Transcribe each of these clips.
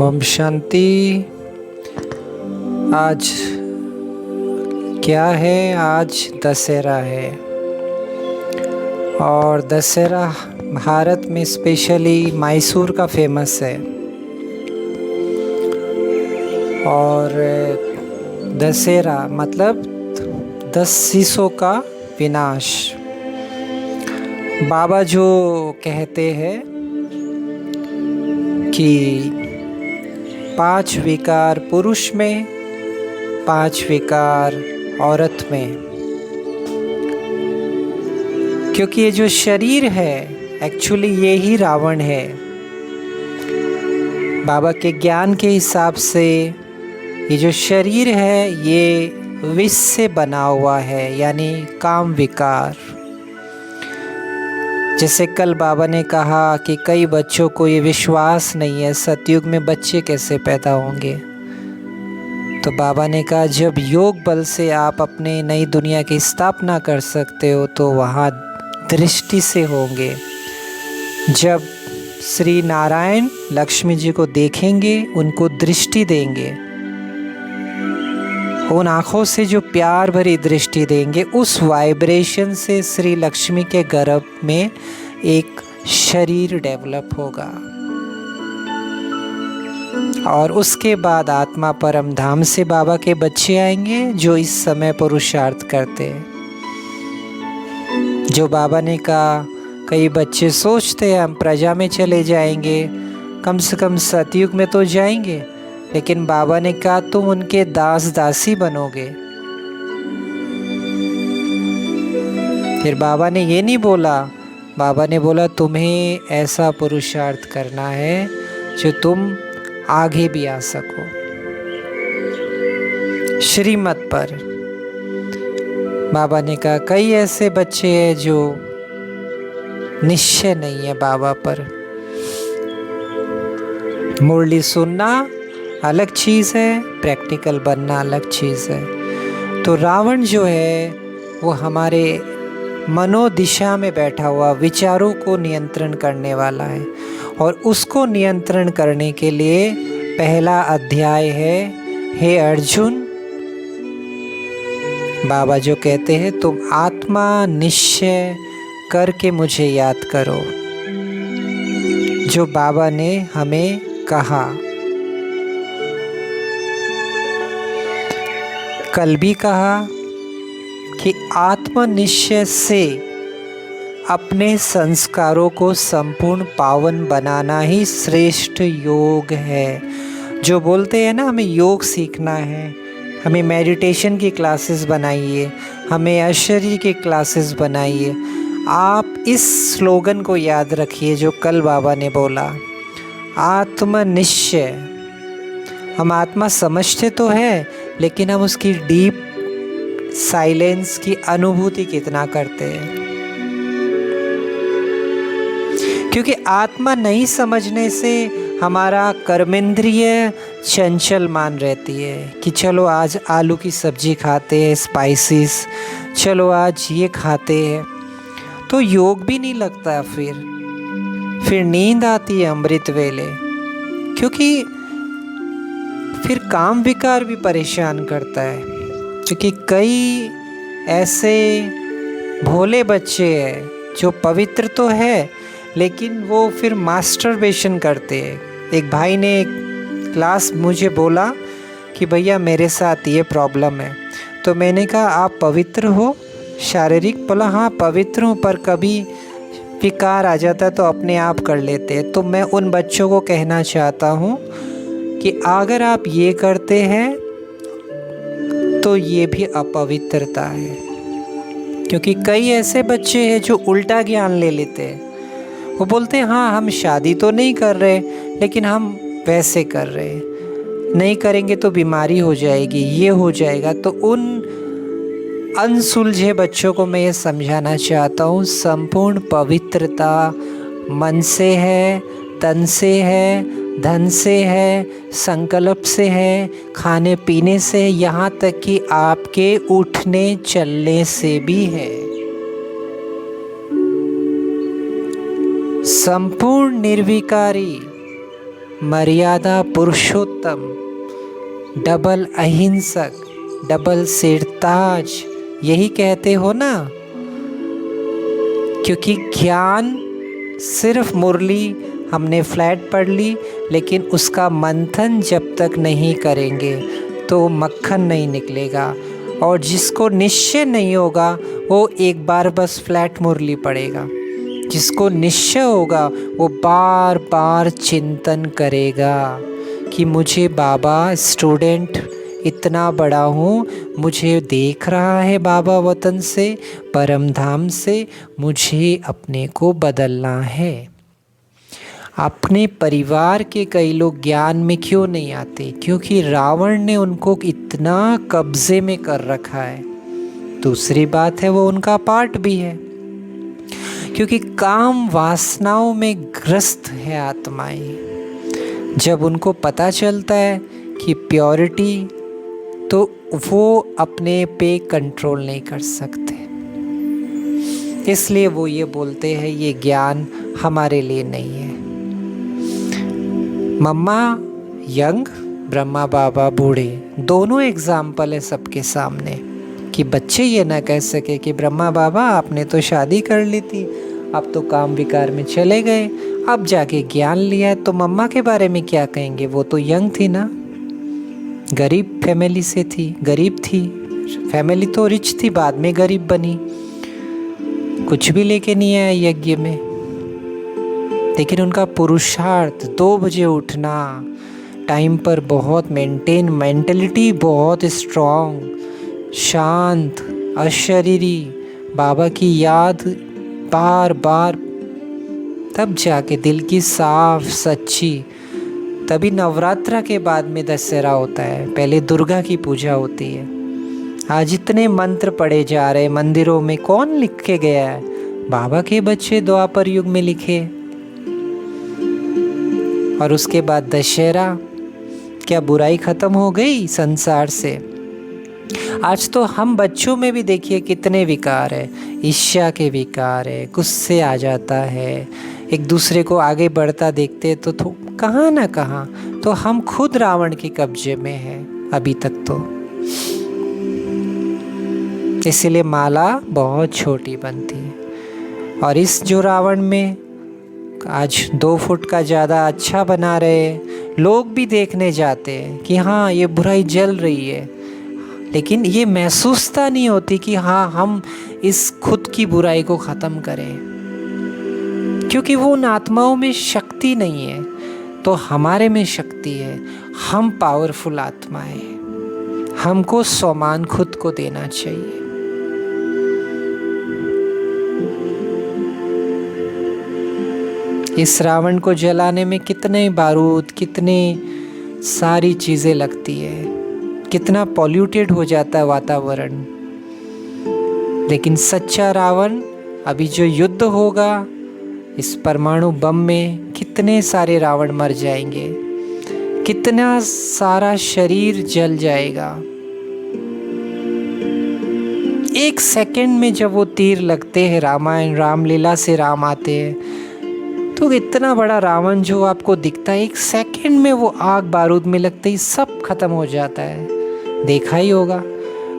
ओम शांति। आज क्या है? आज दशहरा है और दशहरा भारत में स्पेशली मैसूर का फेमस है। और दशहरा मतलब 10 शीशों का विनाश। बाबा जो कहते हैं कि 5 विकार पुरुष में, 5 विकार औरत में, क्योंकि ये जो शरीर है एक्चुअली ये ही रावण है। बाबा के ज्ञान के हिसाब से ये जो शरीर है ये विष से बना हुआ है, यानी काम विकार। जैसे कल बाबा ने कहा कि कई बच्चों को ये विश्वास नहीं है सतयुग में बच्चे कैसे पैदा होंगे। तो बाबा ने कहा जब योग बल से आप अपने नई दुनिया की स्थापना कर सकते हो तो वहाँ दृष्टि से होंगे। जब श्री नारायण लक्ष्मी जी को देखेंगे, उनको दृष्टि देंगे, उन आँखों से जो प्यार भरी दृष्टि देंगे, उस वाइब्रेशन से श्री लक्ष्मी के गर्भ में एक शरीर डेवलप होगा। और उसके बाद आत्मा परम धाम से बाबा के बच्चे आएंगे जो इस समय पुरुषार्थ करते हैं। जो बाबा ने कहा कई बच्चे सोचते हैं हम प्रजा में चले जाएंगे, कम से कम सतयुग में तो जाएंगे, लेकिन बाबा ने कहा तुम उनके दास दासी बनोगे। फिर बाबा ने ये नहीं बोला, बाबा ने बोला तुम्हें ऐसा पुरुषार्थ करना है जो तुम आगे भी आ सको श्रीमत पर। बाबा ने कहा कई ऐसे बच्चे हैं जो निश्चय नहीं है बाबा पर। मुरली सुनना अलग चीज़ है, प्रैक्टिकल बनना अलग चीज़ है। तो रावण जो है वो हमारे मनोदिशा में बैठा हुआ विचारों को नियंत्रण करने वाला है, और उसको नियंत्रण करने के लिए पहला अध्याय है हे अर्जुन। बाबा जो कहते हैं तुम आत्मा निश्चय करके मुझे याद करो, जो बाबा ने हमें कहा। कल भी कहा कि आत्मनिश्चय से अपने संस्कारों को संपूर्ण पावन बनाना ही श्रेष्ठ योग है। जो बोलते हैं ना हमें योग सीखना है, हमें मेडिटेशन की क्लासेस बनाइए, हमें आश्चर्य की क्लासेस बनाइए। आप इस स्लोगन को याद रखिए जो कल बाबा ने बोला, आत्मनिश्चय। हम आत्मा समझते तो है, लेकिन हम उसकी डीप साइलेंस की अनुभूति कितना करते हैं। क्योंकि आत्मा नहीं समझने से हमारा कर्मेंद्रिय चंचल मान रहती है कि चलो आज आलू की सब्जी खाते हैं, स्पाइसेस, चलो आज ये खाते हैं, तो योग भी नहीं लगता। फिर नींद आती है अमृत वेले, क्योंकि फिर काम विकार भी परेशान करता है। क्योंकि कई ऐसे भोले बच्चे हैं जो पवित्र तो है, लेकिन वो फिर मास्टरबेशन करते हैं। एक भाई ने एक क्लास मुझे बोला कि भैया मेरे साथ ये प्रॉब्लम है। तो मैंने कहा आप पवित्र हो शारीरिक? बोला हाँ पवित्र हूँ, पर कभी विकार आ जाता है तो अपने आप कर लेते हैं। तो मैं उन बच्चों को कहना चाहता हूँ कि अगर आप ये करते हैं तो ये भी अपवित्रता है। क्योंकि कई ऐसे बच्चे हैं जो उल्टा ज्ञान ले लेते हैं। वो बोलते हैं हाँ हम शादी तो नहीं कर रहे, लेकिन हम वैसे कर रहे हैं, नहीं करेंगे तो बीमारी हो जाएगी, ये हो जाएगा। तो उन अनसुलझे बच्चों को मैं ये समझाना चाहता हूँ, संपूर्ण पवित्रता मन से है, तन से है, धन से है, संकल्प से है, खाने पीने से, यहाँ तक कि आपके उठने चलने से भी है। संपूर्ण निर्विकारी मर्यादा पुरुषोत्तम, डबल अहिंसक, डबल सिरताज, यही कहते हो ना। क्योंकि ज्ञान सिर्फ मुरली हमने फ्लैट पढ़ ली, लेकिन उसका मंथन जब तक नहीं करेंगे तो मक्खन नहीं निकलेगा। और जिसको निश्चय नहीं होगा वो एक बार बस फ्लैट मुरली पढ़ेगा। जिसको निश्चय होगा वो बार बार चिंतन करेगा कि मुझे बाबा स्टूडेंट इतना बड़ा हूँ, मुझे देख रहा है बाबा वतन से, परम धाम से, मुझे अपने को बदलना है। अपने परिवार के कई लोग ज्ञान में क्यों नहीं आते? क्योंकि रावण ने उनको इतना कब्जे में कर रखा है। दूसरी बात है वो उनका पार्ट भी है, क्योंकि काम वासनाओं में ग्रस्त है आत्माएं। जब उनको पता चलता है कि प्योरिटी, तो वो अपने पे कंट्रोल नहीं कर सकते। इसलिए वो ये बोलते हैं ये ज्ञान हमारे लिए नहीं है। मम्मा यंग, ब्रह्मा बाबा बूढ़े, दोनों एग्जाम्पल है सबके सामने कि बच्चे ये ना कह सके कि ब्रह्मा बाबा आपने तो शादी कर ली थी, अब तो काम विकार में चले गए, अब जाके ज्ञान लिया, तो मम्मा के बारे में क्या कहेंगे? वो तो यंग थी ना, गरीब फैमिली से थी, गरीब थी। फैमिली तो रिच थी, बाद में गरीब बनी, कुछ भी लेके नहीं आया यज्ञ में। लेकिन उनका पुरुषार्थ, 2 बजे उठना, टाइम पर बहुत मेंटलिटी बहुत स्ट्रॉन्ग, शांत, अशरीरी, बाबा की याद बार बार, तब जाके दिल की साफ सच्ची। तभी नवरात्रा के बाद में दशहरा होता है, पहले दुर्गा की पूजा होती है। आज इतने मंत्र पढ़े जा रहे मंदिरों में, कौन लिख के गया है? बाबा के बच्चे द्वापर युग में लिखे। और उसके बाद दशहरा, क्या बुराई खत्म हो गई संसार से? आज तो हम बच्चों में भी देखिए कितने विकार है, ईर्ष्या के विकार है, गुस्से आ जाता है, एक दूसरे को आगे बढ़ता देखते तो कहाँ ना कहाँ तो हम खुद रावण के कब्जे में हैं अभी तक तो। इसीलिए माला बहुत छोटी बनती है। और इस जो रावण में आज 2 फुट का ज़्यादा अच्छा बना रहे, लोग भी देखने जाते हैं कि हाँ ये बुराई जल रही है, लेकिन ये महसूसता नहीं होती कि हाँ हम इस खुद की बुराई को ख़त्म करें, क्योंकि वो उन आत्माओं में शक्ति नहीं है, तो हमारे में शक्ति है। हम पावरफुल आत्मा है, हमको सम्मान खुद को देना चाहिए। इस रावण को जलाने में कितने बारूद, कितने सारी चीज़ें लगती है, कितना पॉल्यूटेड हो जाता है वातावरण। लेकिन सच्चा रावण, अभी जो युद्ध होगा इस परमाणु बम में, कितने सारे रावण मर जाएंगे, कितना सारा शरीर जल जाएगा। 1 सेकंड में जब वो तीर लगते हैं, रामायण रामलीला से राम आते हैं, तो इतना बड़ा रावण जो आपको दिखता है, 1 सेकंड में वो आग बारूद में लगते ही सब खत्म हो जाता है, देखा ही होगा।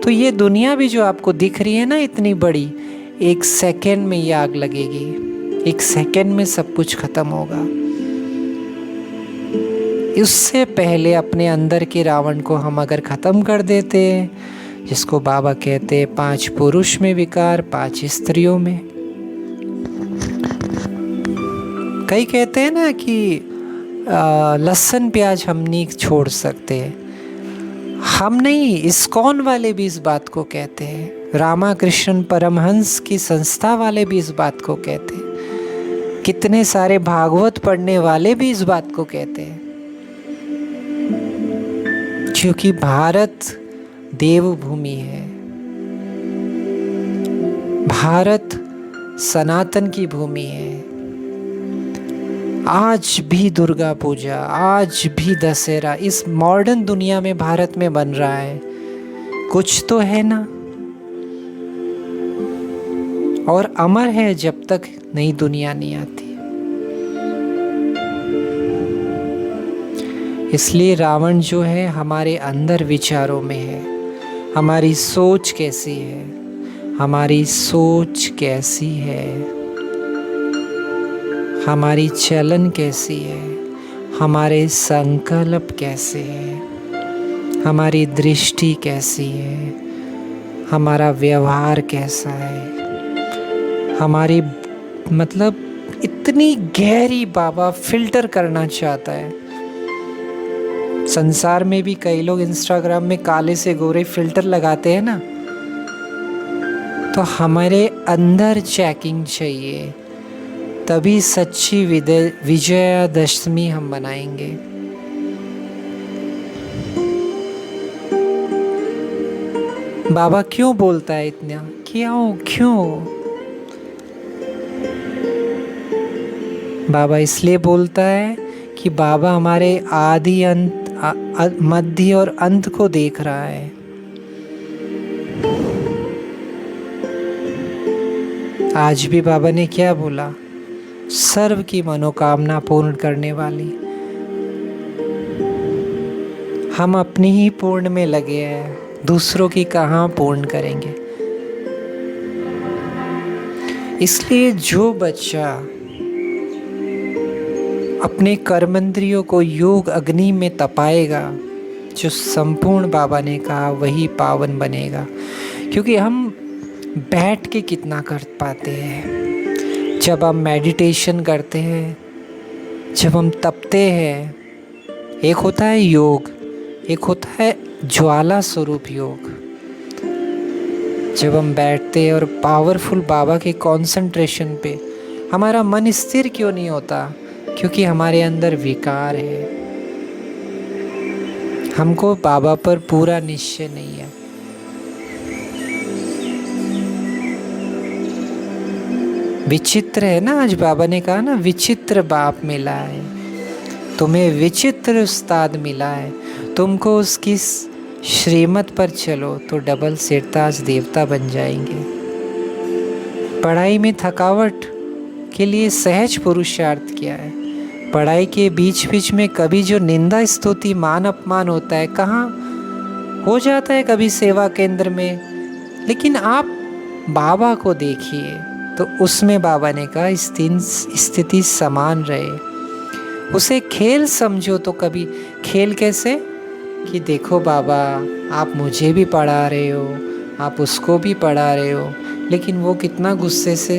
तो ये दुनिया भी जो आपको दिख रही है ना इतनी बड़ी, 1 सेकंड में ये आग लगेगी, 1 सेकंड में सब कुछ खत्म होगा। उससे पहले अपने अंदर के रावण को हम अगर खत्म कर देते, जिसको बाबा कहते हैं 5 पुरुष में विकार, 5 स्त्रियों में। कई कहते हैं ना कि लहसुन प्याज हम नहीं छोड़ सकते, हम नहीं, इस्कॉन वाले भी इस बात को कहते हैं, रामाकृष्ण परमहंस की संस्था वाले भी इस बात को कहते हैं, कितने सारे भागवत पढ़ने वाले भी इस बात को कहते हैं। क्योंकि भारत देवभूमि है, भारत सनातन की भूमि है। आज भी दुर्गा पूजा, आज भी दशहरा इस मॉडर्न दुनिया में भारत में बन रहा है, कुछ तो है ना, और अमर है जब तक नई दुनिया नहीं आती। इसलिए रावण जो है हमारे अंदर विचारों में है। हमारी सोच कैसी है, हमारी सोच कैसी है, हमारी चलन कैसी है, हमारे संकल्प कैसे हैं, हमारी दृष्टि कैसी है, हमारा व्यवहार कैसा है, हमारी मतलब इतनी गहरी बाबा फिल्टर करना चाहता है। संसार में भी कई लोग इंस्टाग्राम में काले से गोरे फिल्टर लगाते हैं ना, तो हमारे अंदर चेकिंग चाहिए, तभी सच्ची विजयादशमी हम मनाएंगे। बाबा क्यों बोलता है इतना, क्यों? बाबा इसलिए बोलता है कि बाबा हमारे आदि अंत मध्य और अंत को देख रहा है। आज भी बाबा ने क्या बोला, सर्व की मनोकामना पूर्ण करने वाली। हम अपनी ही पूर्ण में लगे हैं, दूसरों की कहाँ पूर्ण करेंगे। इसलिए जो बच्चा अपने कर्मेंद्रियों को योग अग्नि में तपाएगा, जो संपूर्ण बाबा ने कहा वही पावन बनेगा। क्योंकि हम बैठ के कितना कर पाते हैं, जब हम मेडिटेशन करते हैं, जब हम तपते हैं, एक होता है योग, एक होता है ज्वाला स्वरूप योग। जब हम बैठते हैं और पावरफुल बाबा के कंसंट्रेशन पे हमारा मन स्थिर क्यों नहीं होता, क्योंकि हमारे अंदर विकार है, हमको बाबा पर पूरा निश्चय नहीं है। विचित्र है ना, आज बाबा ने कहा ना, विचित्र बाप मिला है तुम्हें, विचित्र उस्ताद मिला है, तुमको उसकी श्रीमत पर चलो तो डबल सिरताज देवता बन जाएंगे। पढ़ाई में थकावट के लिए सहज पुरुषार्थ किया है। पढ़ाई के बीच बीच में कभी जो निंदा स्तुति मान अपमान होता है, कहाँ हो जाता है कभी सेवा केंद्र में, लेकिन आप बाबा को देखिए तो उसमें बाबा ने कहा स्थिति समान रहे। उसे खेल समझो तो कभी खेल कैसे कि देखो बाबा आप मुझे भी पढ़ा रहे हो, आप उसको भी पढ़ा रहे हो, लेकिन वो कितना गुस्से से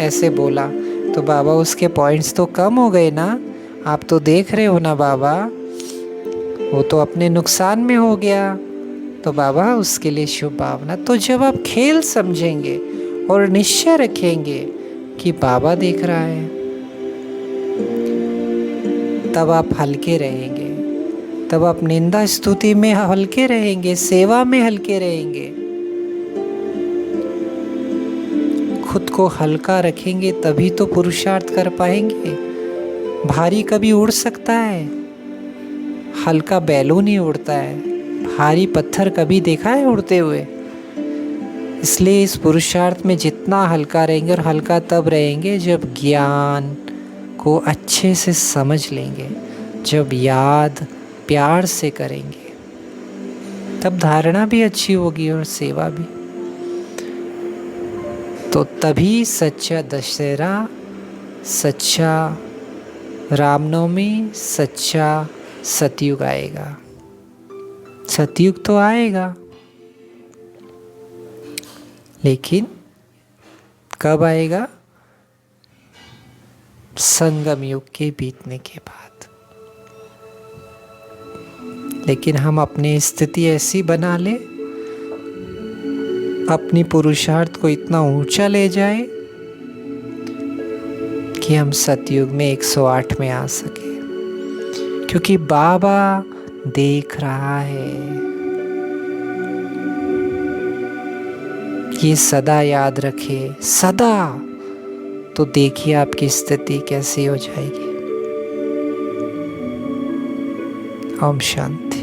ऐसे बोला, तो बाबा उसके पॉइंट्स तो कम हो गए ना, आप तो देख रहे हो ना बाबा, वो तो अपने नुकसान में हो गया, तो बाबा उसके लिए शुभ भावना। तो जब आप खेल समझेंगे और निश्चय रखेंगे कि बाबा देख रहा है, तब आप हल्के रहेंगे, तब आप निंदा स्तुति में हल्के रहेंगे, सेवा में हल्के रहेंगे। खुद को हल्का रखेंगे तभी तो पुरुषार्थ कर पाएंगे। भारी कभी उड़ सकता है, हल्का बैलून ही उड़ता है, भारी पत्थर कभी देखा है उड़ते हुए। इसलिए इस पुरुषार्थ में जितना हल्का रहेंगे, और हल्का तब रहेंगे जब ज्ञान को अच्छे से समझ लेंगे, जब याद प्यार से करेंगे, तब धारणा भी अच्छी होगी और सेवा भी। तो तभी सच्चा दशहरा, सच्चा रामनवमी, सच्चा सतयुग आएगा। सतयुग तो आएगा, लेकिन कब आएगा? संगम युग के बीतने के बाद। लेकिन हम अपनी स्थिति ऐसी बना ले, अपनी पुरुषार्थ को इतना ऊंचा ले जाए कि हम सतयुग में 108 में आ सके, क्योंकि बाबा देख रहा है। ये सदा याद रखे, सदा, तो देखिए आपकी स्थिति कैसी हो जाएगी। ओम शांति।